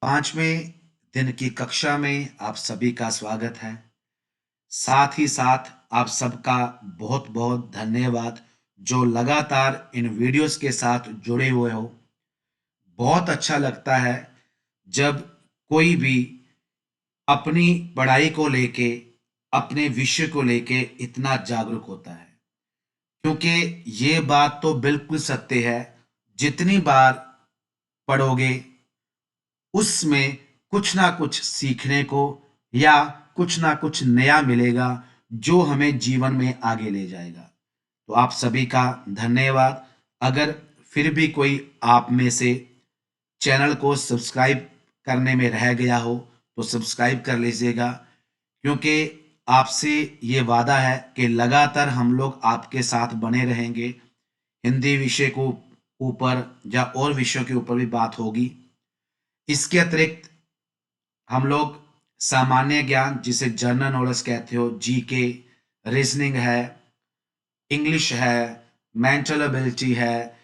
5वें दिन की कक्षा में आप सभी का स्वागत है। साथ ही साथ आप सबका बहुत-बहुत धन्यवाद जो लगातार इन वीडियोस के साथ जुड़े हुए हो। बहुत अच्छा लगता है जब कोई भी अपनी पढ़ाई को लेके, अपने विषय को लेके इतना जागरूक होता है। क्योंकि ये बात तो बिल्कुल सत्य है, जितनी बार पढ़ोगे उसमें कुछ ना कुछ सीखने को या कुछ ना कुछ नया मिलेगा जो हमें जीवन में आगे ले जाएगा। तो आप सभी का धन्यवाद। अगर फिर भी कोई आप में से चैनल को सब्सक्राइब करने में रह गया हो तो सब्सक्राइब कर लीजिएगा, क्योंकि आपसे ये वादा है कि लगातार हम लोग आपके साथ बने रहेंगे। हिंदी विषय को ऊपर या और विषयों के ऊपर भी बात होगी। इसके अतिरिक्त हम लोग सामान्य ज्ञान जिसे जनरल नॉलेज कहते हो, जीके, रीजनिंग है, इंग्लिश है, मेंटल एबिलिटी है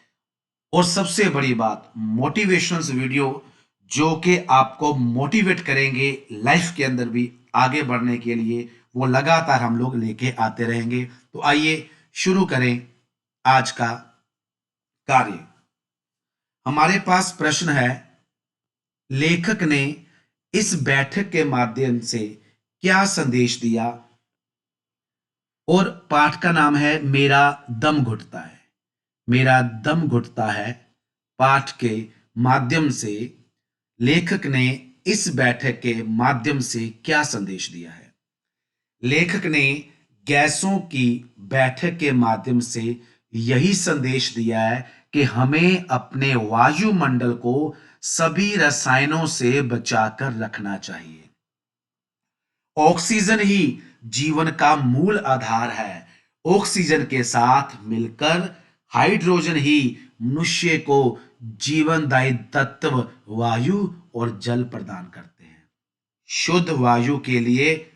और सबसे बड़ी बात मोटिवेशनल वीडियो जो कि आपको मोटिवेट करेंगे लाइफ के अंदर भी आगे बढ़ने के लिए, वो लगातार हम लोग लेके आते रहेंगे। तो आइए शुरू करें आज का कार्य। हमारे पास प्रश्न है, लेखक ने इस बैठक के माध्यम से क्या संदेश दिया? और पाठ का नाम है मेरा दम घुटता है। मेरा दम घुटता है पाठ के माध्यम से लेखक ने इस बैठक के माध्यम से क्या संदेश दिया है? लेखक ने गैसों की बैठक के माध्यम से यही संदेश दिया है कि हमें अपने वायुमंडल को सभी रसायनों से बचाकर रखना चाहिए। ऑक्सीजन ही जीवन का मूल आधार है। ऑक्सीजन के साथ मिलकर हाइड्रोजन ही मनुष्य को जीवनदायी तत्व वायु और जल प्रदान करते हैं। शुद्ध वायु के लिए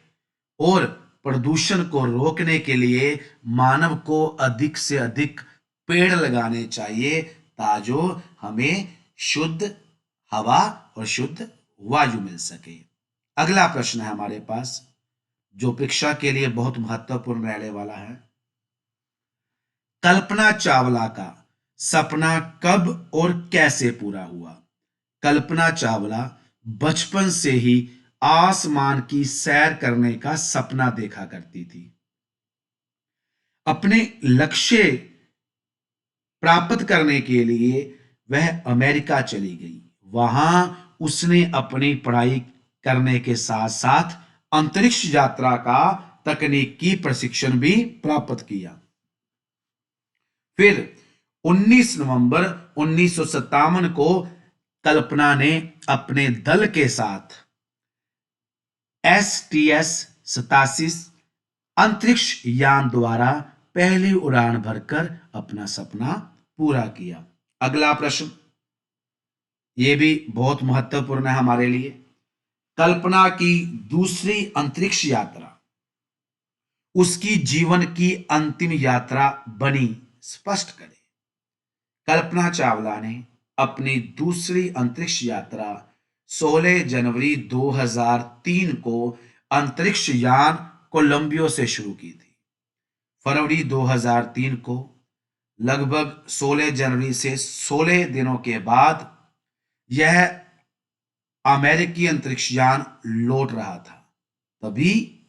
और प्रदूषण को रोकने के लिए मानव को अधिक से अधिक पेड़ लगाने चाहिए ताजो हमें शुद्ध हवा और शुद्ध वायु मिल सके। अगला प्रश्न है हमारे पास जो परीक्षा के लिए बहुत महत्वपूर्ण रहने वाला है। कल्पना चावला का सपना कब और कैसे पूरा हुआ? कल्पना चावला बचपन से ही आसमान की सैर करने का सपना देखा करती थी। अपने लक्ष्य प्राप्त करने के लिए वह अमेरिका चली गई। वहां उसने अपनी पढ़ाई करने के साथ साथ अंतरिक्ष यात्रा का तकनीकी प्रशिक्षण भी प्राप्त किया। फिर 19 नवंबर 1957 को कल्पना ने अपने दल के साथ STS-87 अंतरिक्ष यान द्वारा पहली उड़ान भरकर अपना सपना पूरा किया। अगला प्रश्न, यह भी बहुत महत्वपूर्ण है हमारे लिए। कल्पना की दूसरी अंतरिक्ष यात्रा उसकी जीवन की अंतिम यात्रा बनी, स्पष्ट करें। कल्पना चावला ने अपनी दूसरी अंतरिक्ष यात्रा 16 जनवरी 2003 को अंतरिक्ष यान कोलंबियो से शुरू की थी। फरवरी 2003 को लगभग 16 जनवरी से 16 दिनों के बाद यह अमेरिकी अंतरिक्ष यान लौट रहा था। तभी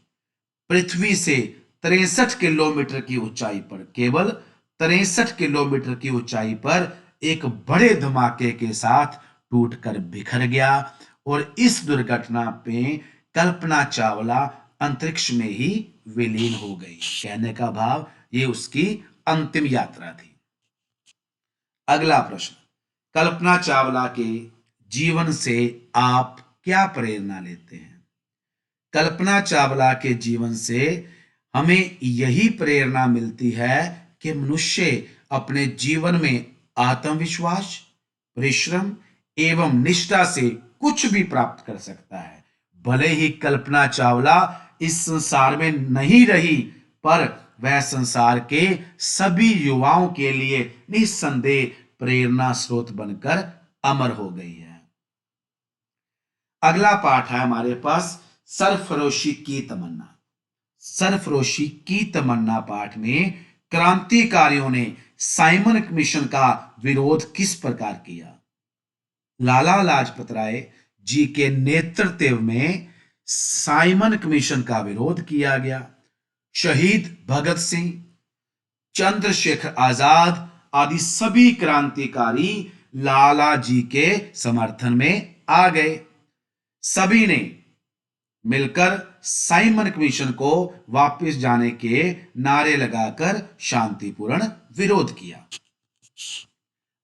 पृथ्वी से 63 किलोमीटर की ऊंचाई पर, केवल 63 किलोमीटर की ऊंचाई पर एक बड़े धमाके के साथ टूटकर बिखर गया और इस दुर्घटना में कल्पना चावला अंतरिक्ष में ही विलीन हो गई। कहने का भाव ये उसकी अंतिम यात्रा थी। अगला प्रश्न, कल्पना चावला के जीवन से आप क्या प्रेरणा लेते हैं? कल्पना चावला के जीवन से हमें यही प्रेरणा मिलती है कि मनुष्य अपने जीवन में आत्मविश्वास, परिश्रम एवं निष्ठा से कुछ भी प्राप्त कर सकता है। भले ही कल्पना चावला इस संसार में नहीं रही, पर वह संसार के सभी युवाओं के लिए निस्संदेह प्रेरणा स्रोत बनकर अमर हो गई है। अगला पाठ है हमारे पास सरफरोशी की तमन्ना। सरफरोशी की तमन्ना पाठ में क्रांतिकारियों ने साइमन कमीशन का विरोध किस प्रकार किया? लाला लाजपत राय जी के नेतृत्व में साइमन कमीशन का विरोध किया गया। शहीद भगत सिंह, चंद्रशेखर आजाद आदि सभी क्रांतिकारी लाला जी के समर्थन में आ गए। सभी ने मिलकर साइमन कमीशन को वापस जाने के नारे लगाकर शांतिपूर्ण विरोध किया।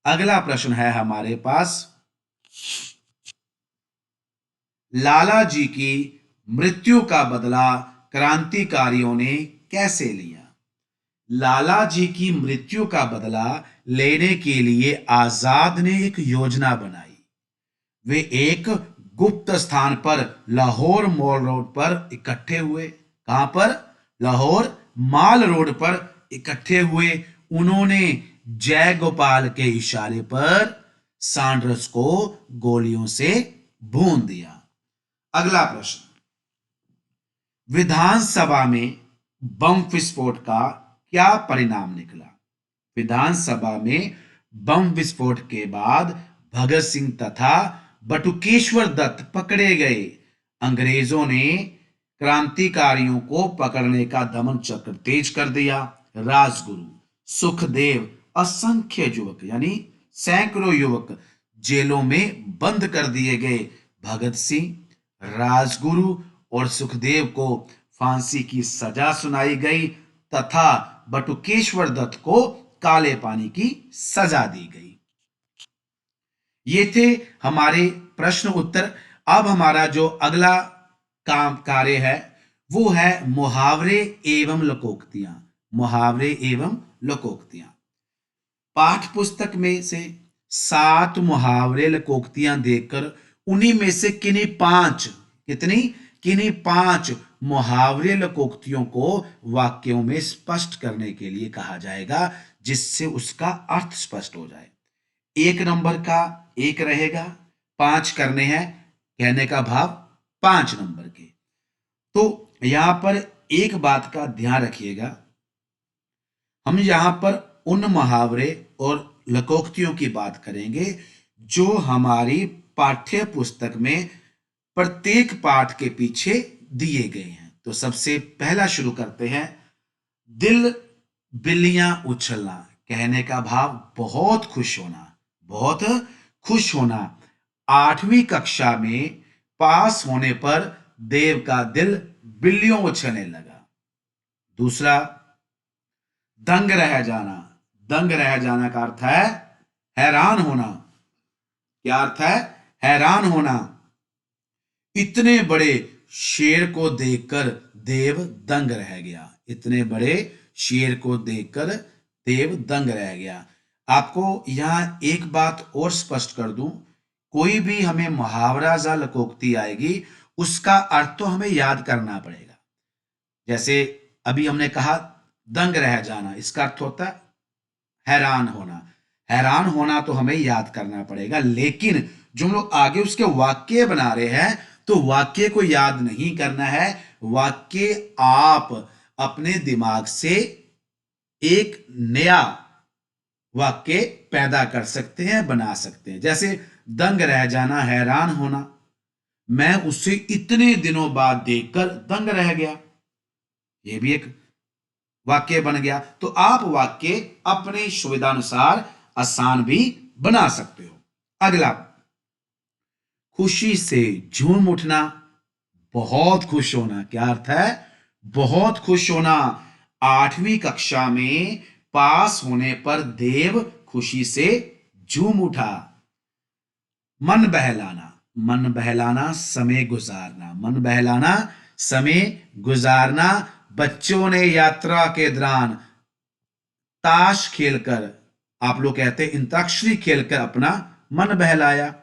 अगला प्रश्न है हमारे पास, लाला जी की मृत्यु का बदला क्रांतिकारियों ने कैसे लिया? लाला जी की मृत्यु का बदला लेने के लिए आजाद ने एक योजना बनाई। वे एक गुप्त स्थान पर लाहौर मॉल रोड पर इकट्ठे हुए। कहां पर? लाहौर माल रोड पर इकट्ठे हुए। उन्होंने जय गोपाल के इशारे पर सांड्रस को गोलियों से भून दिया। अगला प्रश्न, विधानसभा में बम विस्फोट का क्या परिणाम निकला? विधानसभा में बम विस्फोट के बाद भगत सिंह तथा बटुकेश्वर दत्त पकड़े गए। अंग्रेजों ने क्रांतिकारियों को पकड़ने का दमन चक्र तेज कर दिया। राजगुरु, सुखदेव, असंख्य युवक यानी सैकड़ों युवक जेलों में बंद कर दिए गए। भगत सिंह, राजगुरु और सुखदेव को फांसी की सजा सुनाई गई तथा बटुकेश्वर दत्त को काले पानी की सजा दी गई। ये थे हमारे प्रश्न उत्तर। अब हमारा जो अगला काम कार्य है वो है मुहावरे एवं लोकोक्तियां। मुहावरे एवं लोकोक्तियां। पाठ पुस्तक में से 7 मुहावरे लोकोक्तियां देखकर उन्हीं में से किन्हीं पांच मुहावरे लोकोक्तियों को वाक्यों में स्पष्ट करने के लिए कहा जाएगा, जिससे उसका अर्थ स्पष्ट हो जाए। 1 नंबर का 1 रहेगा, 5 करने हैं, कहने का भाव 5 नंबर के। तो यहां पर एक बात का ध्यान रखिएगा, हम यहां पर उन मुहावरे और लोकोक्तियों की बात करेंगे जो हमारी पाठ्य पुस्तक में प्रत्येक पाठ के पीछे दिए गए हैं। तो सबसे पहला शुरू करते हैं, दिल बिल्लियां उछलना, कहने का भाव बहुत खुश होना, बहुत खुश होना। 8वीं कक्षा में पास होने पर देव का दिल बिल्लियों उछलने लगा। दूसरा, दंग रह जाना। दंग रह जाना का अर्थ है हैरान होना। क्या अर्थ है? हैरान होना। इतने बड़े शेर को देखकर देव दंग रह गया। इतने बड़े शेर को देखकर देव दंग रह गया। आपको यहां एक बात और स्पष्ट कर दूं, कोई भी हमें मुहावरा या लोकोक्ति आएगी उसका अर्थ तो हमें याद करना पड़ेगा। जैसे अभी हमने कहा दंग रह जाना, इसका अर्थ होता है हैरान होना। हैरान होना तो हमें याद करना पड़ेगा, लेकिन जो हम लोग आगे उसके वाक्य बना रहे हैं तो वाक्य को याद नहीं करना है। वाक्य आप अपने दिमाग से एक नया वाक्य पैदा कर सकते हैं, बना सकते हैं। जैसे दंग रह जाना, हैरान होना, मैं उसे इतने दिनों बाद देखकर दंग रह गया, यह भी एक वाक्य बन गया। तो आप वाक्य अपनी सुविधानुसार आसान भी बना सकते हो। अगला, खुशी से झूम उठना, बहुत खुश होना। क्या अर्थ है? बहुत खुश होना। 8वीं कक्षा में पास होने पर देव खुशी से झूम उठा। मन बहलाना, मन बहलाना समय गुजारना, मन बहलाना समय गुजारना। बच्चों ने यात्रा के दौरान ताश खेलकर, आप लोग कहते हैं अंताक्षरी खेलकर अपना मन बहलाया।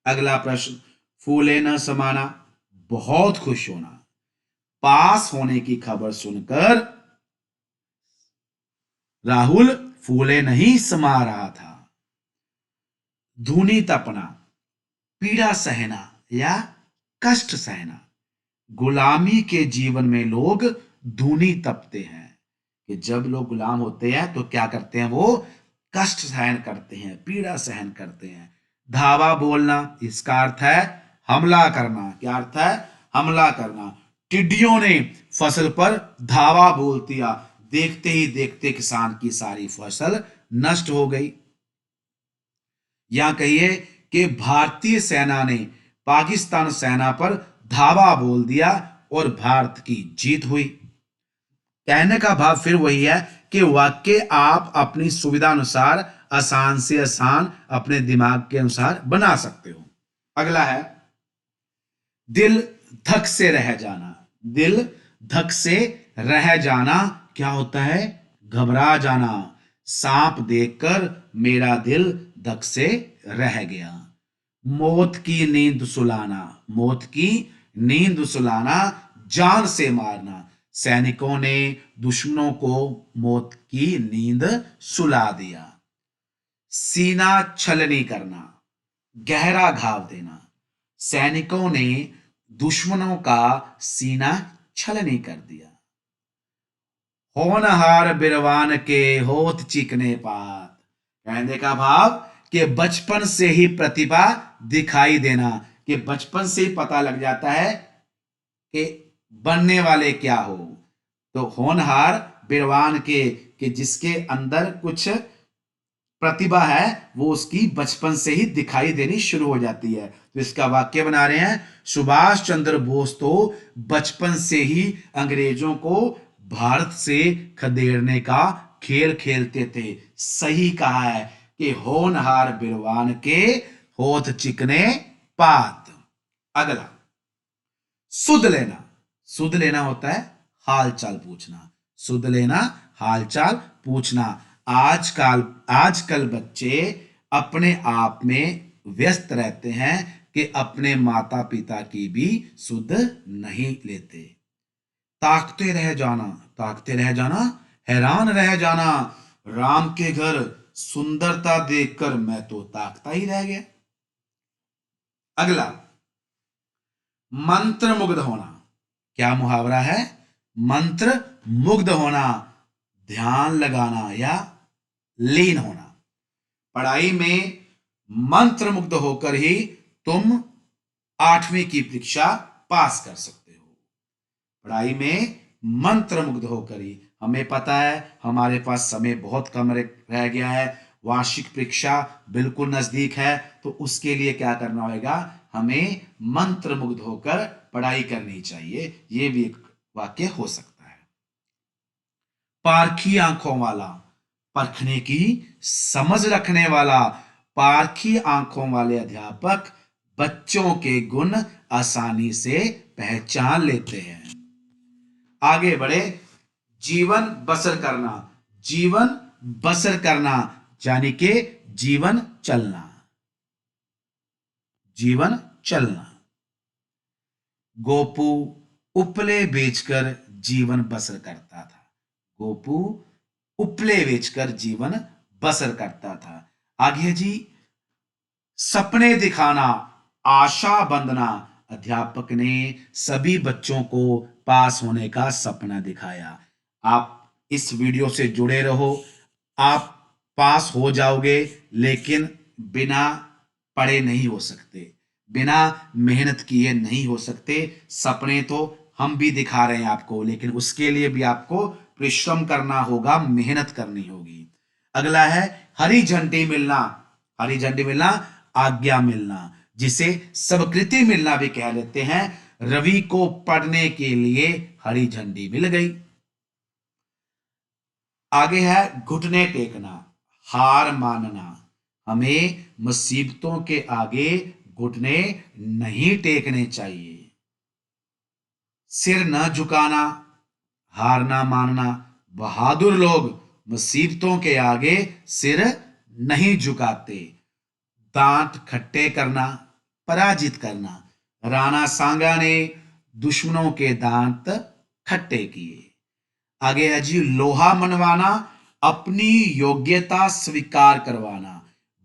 अगला प्रश्न, फूले न समाना, बहुत खुश होना। पास होने की खबर सुनकर राहुल फूले नहीं समा रहा था। धूनी तपना, पीड़ा सहना या कष्ट सहना। गुलामी के जीवन में लोग धूनी तपते हैं कि जब लोग गुलाम होते हैं तो क्या करते हैं, वो कष्ट सहन करते हैं, पीड़ा सहन करते हैं। धावा बोलना, इसका अर्थ है हमला करना। क्या अर्थ है? हमला करना। टिड्डियों ने फसल पर धावा बोल दिया, देखते ही देखते किसान की सारी फसल नष्ट हो गई। या कहिए कि भारतीय सेना ने पाकिस्तान सेना पर धावा बोल दिया और भारत की जीत हुई। कहने का भाव फिर वही है कि वाक्य आप अपनी सुविधा अनुसार आसान से आसान अपने दिमाग के अनुसार बना सकते हो। अगला है दिल धक से रह जाना। दिल धक से रह जाना क्या होता है? घबरा जाना। सांप देखकर मेरा दिल धक से रह गया। मौत की नींद सुलाना। मौत की नींद सुलाना, जान से मारना। सैनिकों ने दुश्मनों को मौत की नींद सुला दिया। सीना छलनी करना, गहरा घाव देना। सैनिकों ने दुश्मनों का सीना छलनी कर दिया। होनहार बिरवान के होत चिकने पात। कहने का भाव कि बचपन से ही प्रतिभा दिखाई देना, कि बचपन से ही पता लग जाता है कि बनने वाले क्या हो। तो होनहार बिरवान के, कि जिसके अंदर कुछ प्रतिभा है वो उसकी बचपन से ही दिखाई देनी शुरू हो जाती है। तो इसका वाक्य बना रहे हैं, सुभाष चंद्र बोस तो बचपन से ही अंग्रेजों को भारत से खदेड़ने का खेल खेलते थे। सही कहा है कि होनहार बिरवान के होठ चिकने पात। अगला सुध लेना। सुध लेना होता है हालचाल पूछना। सुध लेना, हालचाल पूछना। आजकल बच्चे अपने आप में व्यस्त रहते हैं कि अपने माता पिता की भी सुध नहीं लेते। ताकते रह जाना। ताकते रह जाना, हैरान रह जाना। राम के घर सुंदरता देखकर मैं तो ताकता ही रह गया। अगला मंत्र मुग्ध होना। क्या मुहावरा है? मंत्र मुग्ध होना, ध्यान लगाना या लीन होना। पढ़ाई में मंत्र मुग्ध होकर ही तुम 8वीं की परीक्षा पास कर सकते हो। पढ़ाई में मंत्र मुग्ध होकर ही। हमें पता है हमारे पास समय बहुत कम रह गया है, वार्षिक परीक्षा बिल्कुल नजदीक है, तो उसके लिए क्या करना होगा? हमें मंत्र मुग्ध होकर पढ़ाई करनी चाहिए। यह भी एक वाक्य हो सकता है। पारखी आंखों वाला, परखने की समझ रखने वाला। पारखी आंखों वाले अध्यापक बच्चों के गुण आसानी से पहचान लेते हैं। आगे बढ़े, जीवन बसर करना। जीवन बसर करना यानी कि जीवन चलना। जीवन चलना। गोपू उपले बेचकर जीवन बसर करता था। गोपू उपले बेचकर जीवन बसर करता था। आगे जी, सपने दिखाना, आशा बंधना। अध्यापक ने सभी बच्चों को पास होने का सपना दिखाया। आप इस वीडियो से जुड़े रहो, आप पास हो जाओगे, लेकिन बिना पढ़े नहीं हो सकते, बिना मेहनत किए नहीं हो सकते। सपने तो हम भी दिखा रहे हैं आपको, लेकिन उसके लिए भी आपको परिश्रम करना होगा, मेहनत करनी होगी। अगला है हरी झंडी मिलना। हरी झंडी मिलना, आज्ञा मिलना, जिसे स्वीकृति मिलना भी कह लेते हैं। रवि को पढ़ने के लिए हरी झंडी मिल गई। आगे है घुटने टेकना, हार मानना। हमें मुसीबतों के आगे घुटने नहीं टेकने चाहिए। सिर न झुकाना, हार ना मानना। बहादुर लोग मुसीबतों के आगे सिर नहीं झुकाते। दांत खट्टे करना, पराजित करना। राणा सांगा ने दुश्मनों के दांत खट्टे किए। आगे है जी लोहा मनवाना, अपनी योग्यता स्वीकार करवाना।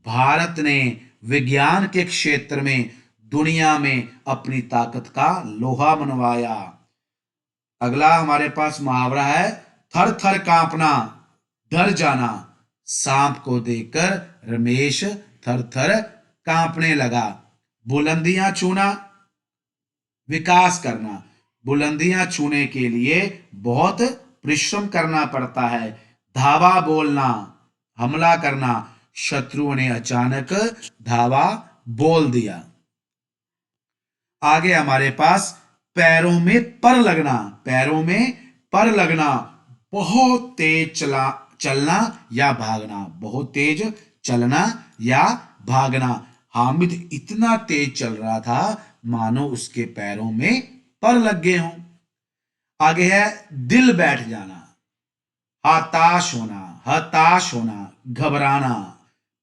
भारत ने विज्ञान के क्षेत्र में दुनिया में अपनी ताकत का लोहा मनवाया। अगला हमारे पास मुहावरा है, थर थर कांपना, डर जाना। सांप को देखकर रमेश थर थर कांपने लगा। बुलंदियां छूना, विकास करना। बुलंदियां छूने के लिए बहुत परिश्रम करना पड़ता है। धावा बोलना, हमला करना। शत्रुओं ने अचानक धावा बोल दिया। आगे हमारे पास पैरों में पर लगना। पैरों में पर लगना, बहुत तेज चलना या भागना। बहुत तेज चलना या भागना। हामिद इतना तेज चल रहा था मानो उसके पैरों में पर लग गए हों। आगे है दिल बैठ जाना, हताश होना। हताश होना, घबराना।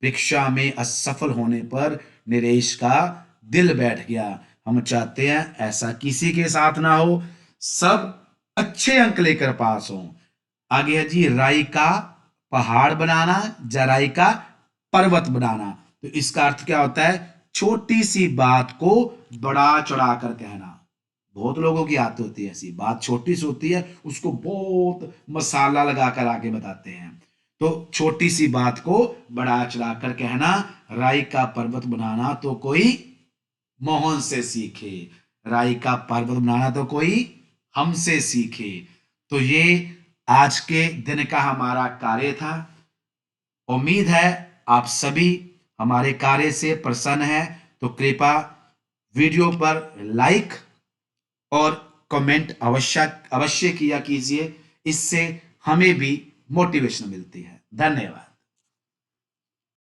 परीक्षा में असफल होने पर नरेश का दिल बैठ गया। हम चाहते हैं ऐसा किसी के साथ ना हो, सब अच्छे अंक लेकर पास हो। आगे है जी, राई का पहाड़ बनाना, जराई का पर्वत बनाना। तो इसका अर्थ क्या होता है, छोटी सी बात को बड़ा चढ़ाकर कहना। बहुत लोगों की आदत होती है ऐसी, बात छोटी सी होती है उसको बहुत मसाला लगाकर आगे बताते हैं। तो छोटी सी बात को बड़ा चढ़ाकर कहना, राई का पर्वत बनाना तो कोई मोहन से सीखे। राई का पर्वत बनाना तो कोई हमसे सीखे। तो ये आज के दिन का हमारा कार्य था। उम्मीद है आप सभी हमारे कार्य से प्रसन्न हैं। तो कृपया वीडियो पर लाइक और कमेंट अवश्य अवश्य किया कीजिए। इससे हमें भी मोटिवेशन मिलती है। धन्यवाद।